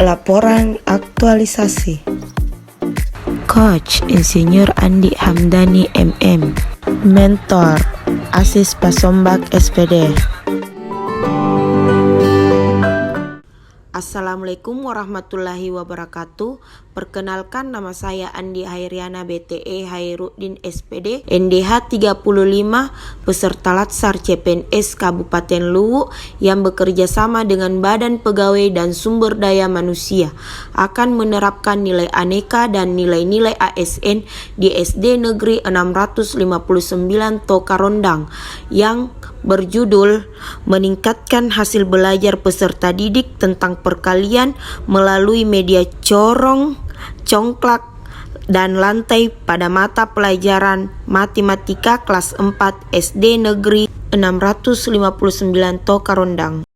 Laporan aktualisasi. Coach Insinyur Andi Hamdani MM. Mentor Asis Pasombak SPD. Assalamualaikum warahmatullahi wabarakatuh. Perkenalkan, nama saya Andi Hairiana BTE Hairuddin SPD NDH 35, peserta Latsar CPNS Kabupaten Luwu yang bekerja sama dengan Badan Pegawai dan Sumber Daya Manusia akan menerapkan nilai aneka dan nilai-nilai ASN di SD Negeri 659 Tokarondang yang berjudul meningkatkan hasil belajar peserta didik tentang perkalian melalui media corong, congklak, dan lantai pada mata pelajaran matematika kelas 4 SD Negeri 659 Tokarondang.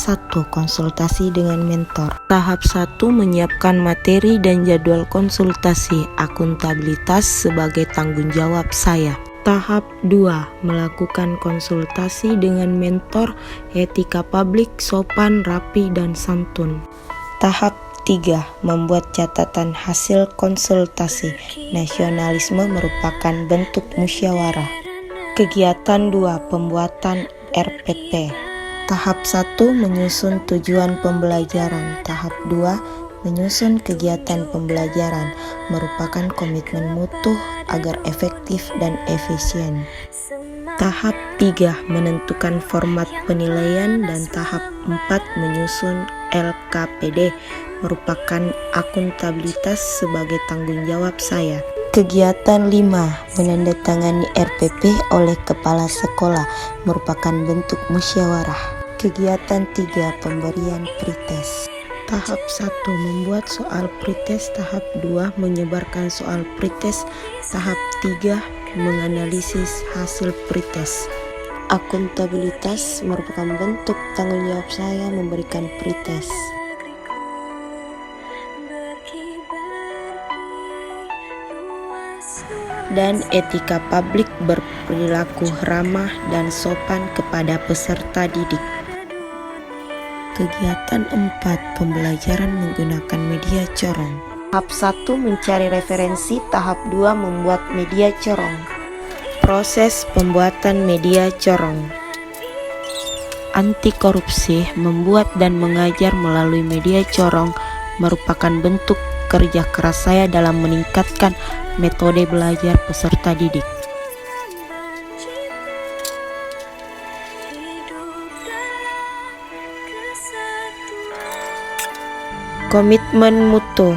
1. Konsultasi dengan mentor. Tahap 1. Menyiapkan materi dan jadwal konsultasi. Akuntabilitas sebagai tanggung jawab saya. Tahap 2. Melakukan konsultasi dengan mentor, etika publik, sopan, rapi, dan santun. Tahap 3. Membuat catatan hasil konsultasi. Nasionalisme merupakan bentuk musyawarah. Kegiatan 2. Pembuatan RPP. Tahap 1. Menyusun tujuan pembelajaran. Tahap 2. Menyusun kegiatan pembelajaran, merupakan komitmen mutu agar efektif dan efisien. Tahap 3. Menentukan format penilaian, dan tahap 4. Menyusun LKPD, merupakan akuntabilitas sebagai tanggung jawab saya. Kegiatan 5. Menandatangani RPP oleh kepala sekolah, merupakan bentuk musyawarah. Kegiatan 3. Pemberian pretest. Tahap 1. Membuat soal pretest. Tahap 2. Menyebarkan soal pretest. Tahap 3. Menganalisis hasil pretest. Akuntabilitas merupakan bentuk tanggung jawab saya memberikan pretest. Dan etika publik, berperilaku ramah dan sopan kepada peserta didik. Kegiatan 4. Pembelajaran menggunakan media corong. Tahap 1. Mencari referensi. Tahap 2. Membuat media corong. Proses pembuatan media corong. Anti korupsi, membuat dan mengajar melalui media corong merupakan bentuk kerja keras saya dalam meningkatkan metode belajar peserta didik. Komitmen mutu,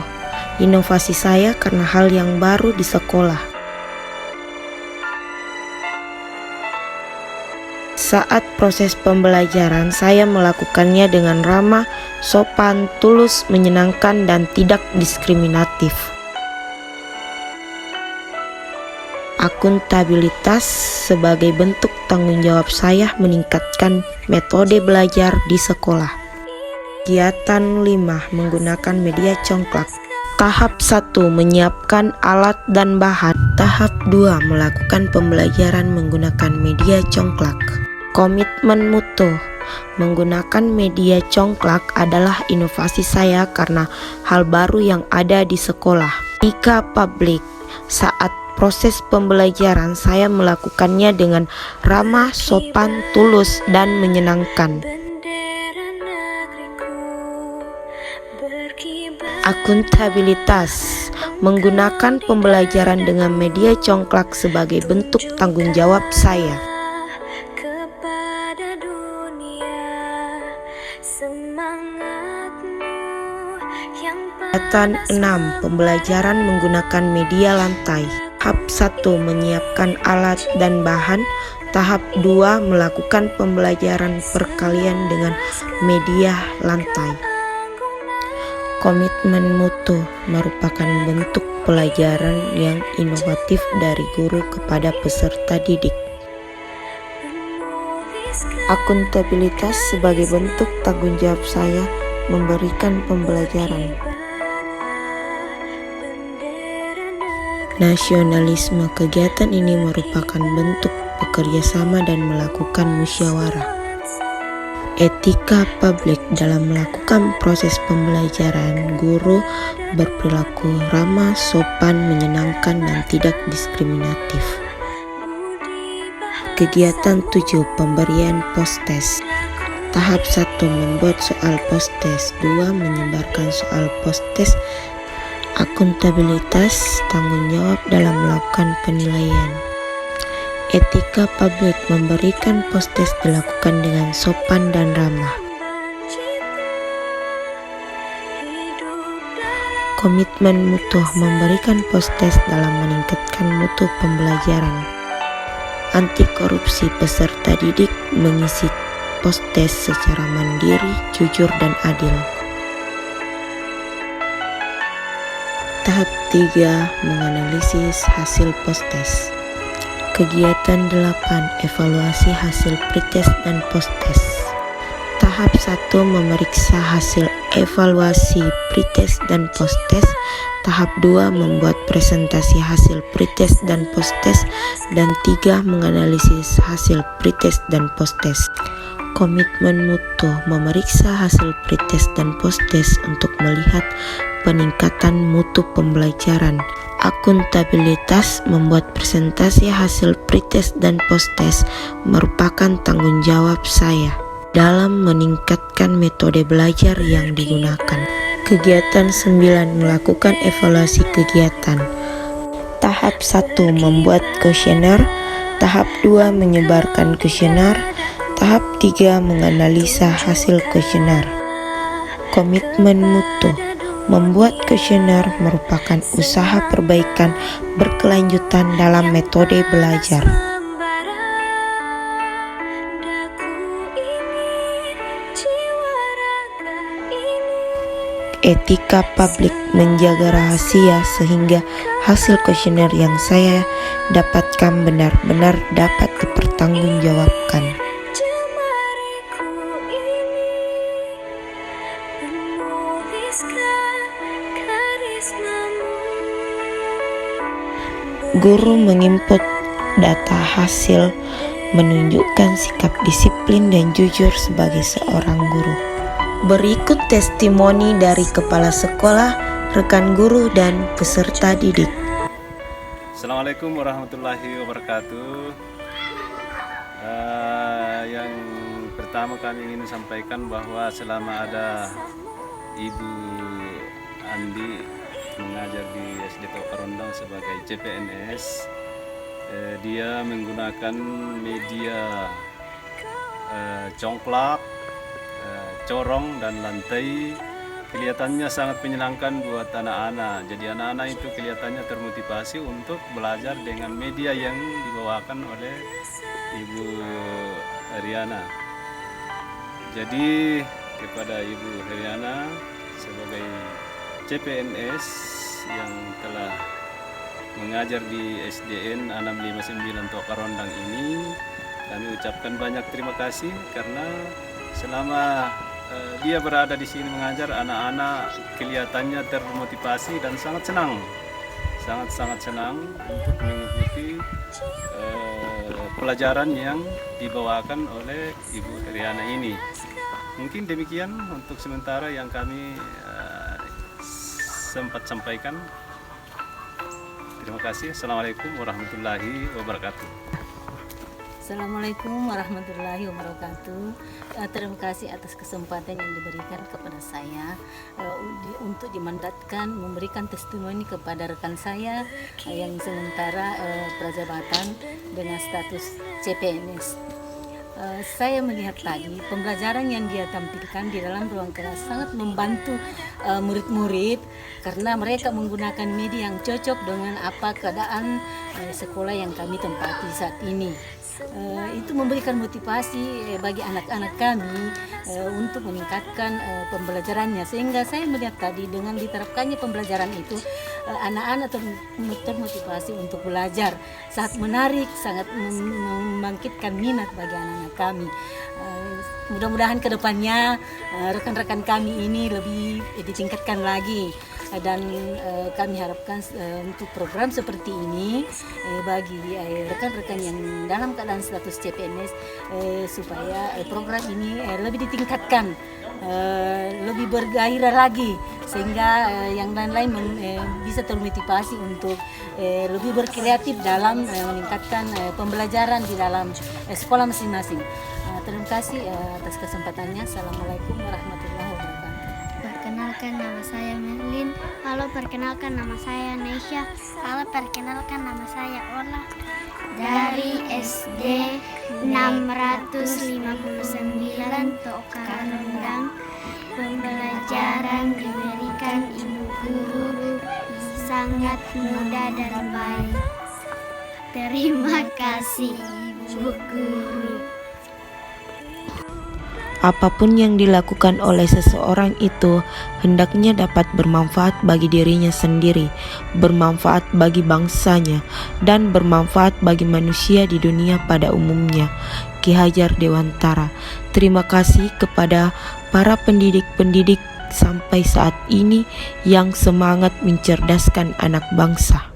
inovasi saya karena hal yang baru di sekolah. Saat proses pembelajaran, saya melakukannya dengan ramah, sopan, tulus, menyenangkan, dan tidak diskriminatif. Akuntabilitas sebagai bentuk tanggung jawab saya meningkatkan metode belajar di sekolah. Kegiatan 5. Menggunakan media congklak. Tahap 1. Menyiapkan alat dan bahan. Tahap 2. Melakukan pembelajaran menggunakan media congklak. Komitmen mutu, menggunakan media congklak adalah inovasi saya karena hal baru yang ada di sekolah. Etika publik, saat proses pembelajaran saya melakukannya dengan ramah, sopan, tulus, dan menyenangkan. Akuntabilitas, menggunakan pembelajaran dengan media congklak sebagai bentuk tanggung jawab saya. Kegiatan 6. Pembelajaran menggunakan media lantai. Tahap 1. Menyiapkan alat dan bahan. Tahap 2. Melakukan pembelajaran perkalian dengan media lantai. Komitmen mutu merupakan bentuk pelajaran yang inovatif dari guru kepada peserta didik. Akuntabilitas sebagai bentuk tanggung jawab saya memberikan pembelajaran. Nasionalisme kegiatan ini merupakan bentuk bekerja sama dan melakukan musyawarah. Etika publik dalam melakukan proses pembelajaran, guru berperilaku ramah, sopan, menyenangkan, dan tidak diskriminatif. Kegiatan 7. Pemberian post-test. Tahap 1. Membuat soal post-test. 2. Menyebarkan soal post-test. Akuntabilitas, tanggung jawab dalam melakukan penilaian. Etika publik, memberikan post-test dilakukan dengan sopan dan ramah. Komitmen mutu, memberikan post-test dalam meningkatkan mutu pembelajaran. Anti korupsi, peserta didik mengisi post-test secara mandiri, jujur, dan adil. Tahap 3. Menganalisis hasil post-test. Kegiatan 8. Evaluasi hasil pretest dan post-test. Tahap 1. Memeriksa hasil evaluasi pretest dan post-test. Tahap 2. Membuat presentasi hasil pretest dan post-test. Dan 3. Menganalisis hasil pretest dan post-test. Komitmen mutu, memeriksa hasil pretest dan post-test untuk melihat peningkatan mutu pembelajaran. Akuntabilitas, membuat presentasi hasil pretest dan post-test merupakan tanggung jawab saya dalam meningkatkan metode belajar yang digunakan. Kegiatan 9. Melakukan evaluasi kegiatan. Tahap 1. Membuat kuesioner. Tahap 2. Menyebarkan kuesioner. Tahap 3. Menganalisa hasil kuesioner. Komitmen mutu, membuat kuesioner merupakan usaha perbaikan berkelanjutan dalam metode belajar. Etika publik, menjaga rahasia sehingga hasil kuesioner yang saya dapatkan benar-benar dapat dipertanggungjawabkan. Guru menginput data hasil menunjukkan sikap disiplin dan jujur sebagai seorang guru. Berikut testimoni dari kepala sekolah, rekan guru, dan peserta didik. Assalamualaikum warahmatullahi wabarakatuh. Yang pertama kami ingin sampaikan bahwa selama ada Ibu Andi mengajar di SD Tokarondang sebagai CPNS, dia menggunakan media congklak, corong, dan lantai. Kelihatannya sangat menyenangkan buat anak-anak. Jadi anak-anak itu kelihatannya termotivasi untuk belajar dengan media yang dibawakan oleh Ibu Heriana. Jadi kepada Ibu Heriana sebagai CPNS yang telah mengajar di SDN 659 Tokarondang ini, kami ucapkan banyak terima kasih karena selama dia berada di sini mengajar, anak-anak kelihatannya termotivasi dan sangat senang untuk mengikuti pelajaran yang dibawakan oleh Ibu Heriana ini. Mungkin demikian untuk sementara yang kami sempat sampaikan. Terima kasih. Assalamualaikum warahmatullahi wabarakatuh. Assalamualaikum warahmatullahi wabarakatuh. Terima kasih atas kesempatan yang diberikan kepada saya untuk dimandatkan memberikan testimoni kepada rekan saya yang sementara prajabatan dengan status CPNS. Saya melihat tadi pembelajaran yang dia tampilkan di dalam ruang kelas sangat membantu murid-murid karena mereka menggunakan media yang cocok dengan apa keadaan sekolah yang kami tempati saat ini. Itu memberikan motivasi bagi anak-anak kami untuk meningkatkan pembelajarannya, sehingga saya melihat tadi dengan diterapkannya pembelajaran itu anak-anak termotivasi untuk belajar, sangat menarik, sangat membangkitkan minat bagi anak-anak kami. Mudah-mudahan kedepannya rekan-rekan kami ini lebih ditingkatkan lagi dan kami harapkan untuk program seperti ini bagi rekan-rekan yang dalam keadaan status CPNS supaya program ini lebih ditingkatkan, lebih bergairah lagi, sehingga yang lain-lain bisa termotivasi untuk lebih berkreatif dalam meningkatkan pembelajaran di dalam sekolah masing-masing. Terima kasih atas kesempatannya. Assalamualaikum warahmatullahi wabarakatuh. Perkenalkan, nama saya Merlin. Halo, perkenalkan nama saya Nesya. Halo, perkenalkan nama saya Ola. Dari SD 659 Tokarondang, pembelajaran diberikan ibu guru sangat mudah dan baik. Terima kasih ibu guru. Apapun yang dilakukan oleh seseorang itu hendaknya dapat bermanfaat bagi dirinya sendiri, bermanfaat bagi bangsanya, dan bermanfaat bagi manusia di dunia pada umumnya. Ki Hajar Dewantara. Terima kasih kepada para pendidik-pendidik sampai saat ini yang semangat mencerdaskan anak bangsa.